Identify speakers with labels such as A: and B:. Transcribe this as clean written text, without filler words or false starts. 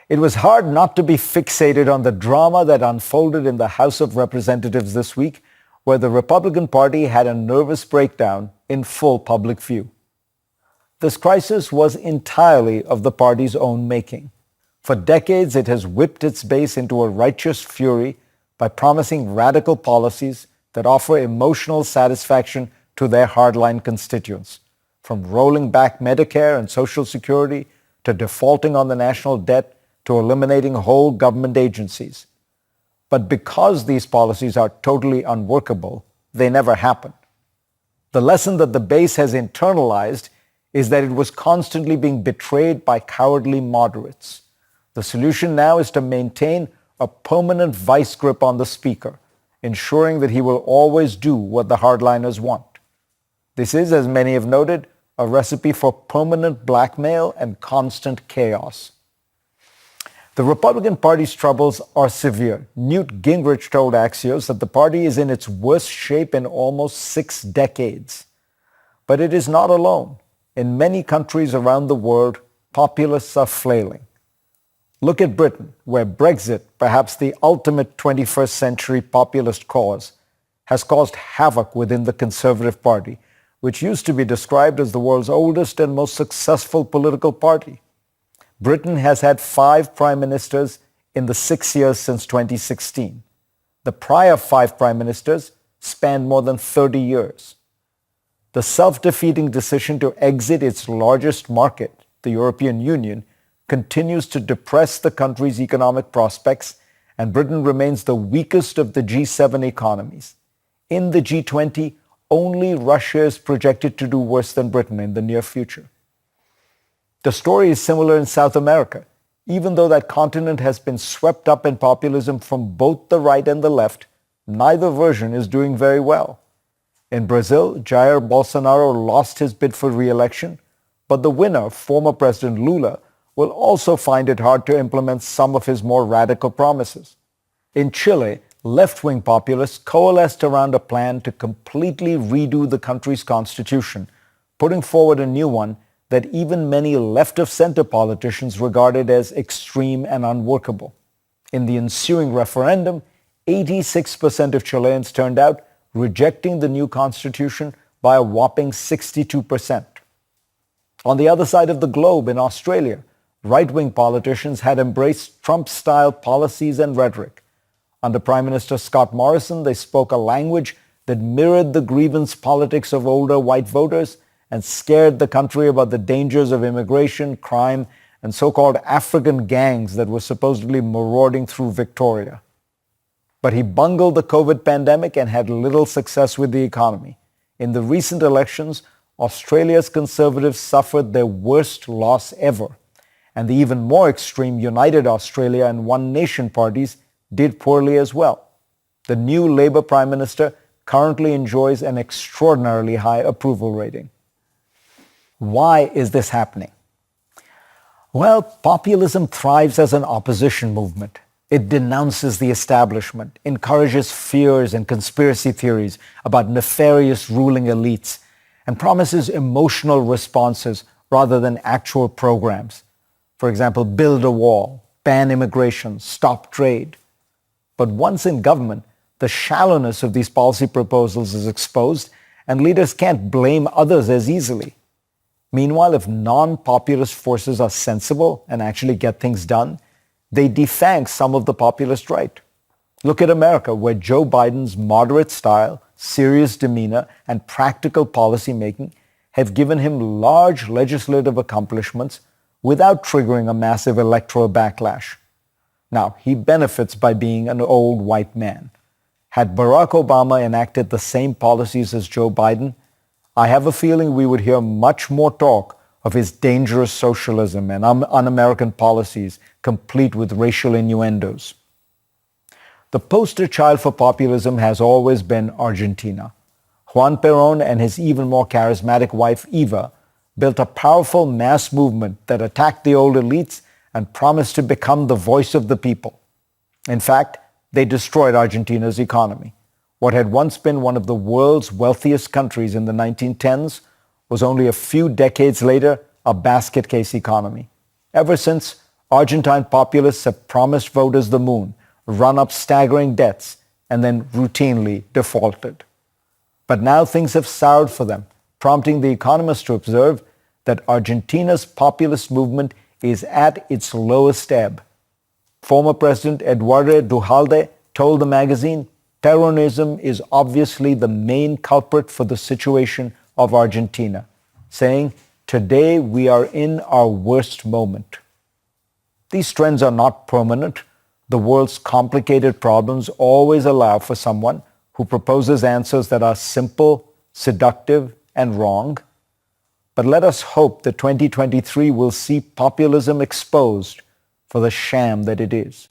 A: It was hard not to be fixated on the drama that unfolded in the House of Representatives this week, where the Republican Party had a nervous breakdown in full public view. This crisis was entirely of the party's own making. For decades, it has whipped its base into a righteous fury by promising radical policies that offer emotional satisfaction to their hardline constituents, from rolling back Medicare and Social Security to defaulting on the national debt to eliminating whole government agencies. But because these policies are totally unworkable, they never happen. The lesson that the base has internalized is that it was constantly being betrayed by cowardly moderates. The solution now is to maintain a permanent vice grip on the speaker, ensuring that he will always do what the hardliners want. This is, as many have noted, a recipe for permanent blackmail and constant chaos. The Republican Party's troubles are severe. Newt Gingrich told Axios that the party is in its worst shape in almost 6 decades. But it is not alone. In many countries around the world, populists are flailing. Look at Britain, where Brexit, perhaps the ultimate 21st century populist cause, has caused havoc within the Conservative Party, which used to be described as the world's oldest and most successful political party. Britain has had 5 prime ministers in the 6 years since 2016. The prior 5 prime ministers spanned more than 30 years. The self-defeating decision to exit its largest market, the European Union, continues to depress the country's economic prospects, and Britain remains the weakest of the G7 economies. In the G20, only Russia is projected to do worse than Britain in the near future. The story is similar in South America. Even though that continent has been swept up in populism from both the right and the left, neither version is doing very well. In Brazil, Jair Bolsonaro lost his bid for re-election, but the winner, former President Lula, will also find it hard to implement some of his more radical promises. In Chile, left-wing populists coalesced around a plan to completely redo the country's constitution, putting forward a new one that even many left-of-center politicians regarded as extreme and unworkable. In the ensuing referendum, 86% of Chileans turned out, rejecting the new constitution by a whopping 62%. On the other side of the globe, in Australia, right-wing politicians had embraced Trump-style policies and rhetoric. Under Prime Minister Scott Morrison, they spoke a language that mirrored the grievance politics of older white voters and scared the country about the dangers of immigration, crime, and so-called African gangs that were supposedly marauding through Victoria. But he bungled the COVID pandemic and had little success with the economy. In the recent elections, Australia's Conservatives suffered their worst loss ever, and the even more extreme United Australia and One Nation parties did poorly as well. The new Labour Prime Minister currently enjoys an extraordinarily high approval rating. Why is this happening? Well, populism thrives as an opposition movement. It denounces the establishment, encourages fears and conspiracy theories about nefarious ruling elites, and promises emotional responses rather than actual programs. For example, build a wall, ban immigration, stop trade. But once in government, the shallowness of these policy proposals is exposed, and leaders can't blame others as easily. Meanwhile, if non-populist forces are sensible and actually get things done, they defang some of the populist right. Look at America, where Joe Biden's moderate style, serious demeanor, and practical policymaking have given him large legislative accomplishments without triggering a massive electoral backlash. Now, he benefits by being an old white man. Had Barack Obama enacted the same policies as Joe Biden, I have a feeling we would hear much more talk of his dangerous socialism and un-American policies, complete with racial innuendos. The poster child for populism has always been Argentina. Juan Perón and his even more charismatic wife, Eva, built a powerful mass movement that attacked the old elites and promised to become the voice of the people. In fact, they destroyed Argentina's economy. What had once been one of the world's wealthiest countries in the 1910s was only a few decades later a basket case economy. Ever since, Argentine populists have promised voters the moon, run up staggering debts, and then routinely defaulted. But now things have soured for them, prompting The Economist to observe that Argentina's populist movement is at its lowest ebb. Former President Eduardo Duhalde told the magazine, Peronism is obviously the main culprit for the situation of Argentina, saying, today we are in our worst moment. These trends are not permanent. The world's complicated problems always allow for someone who proposes answers that are simple, seductive, and wrong. But let us hope that 2023 will see populism exposed for the sham that it is.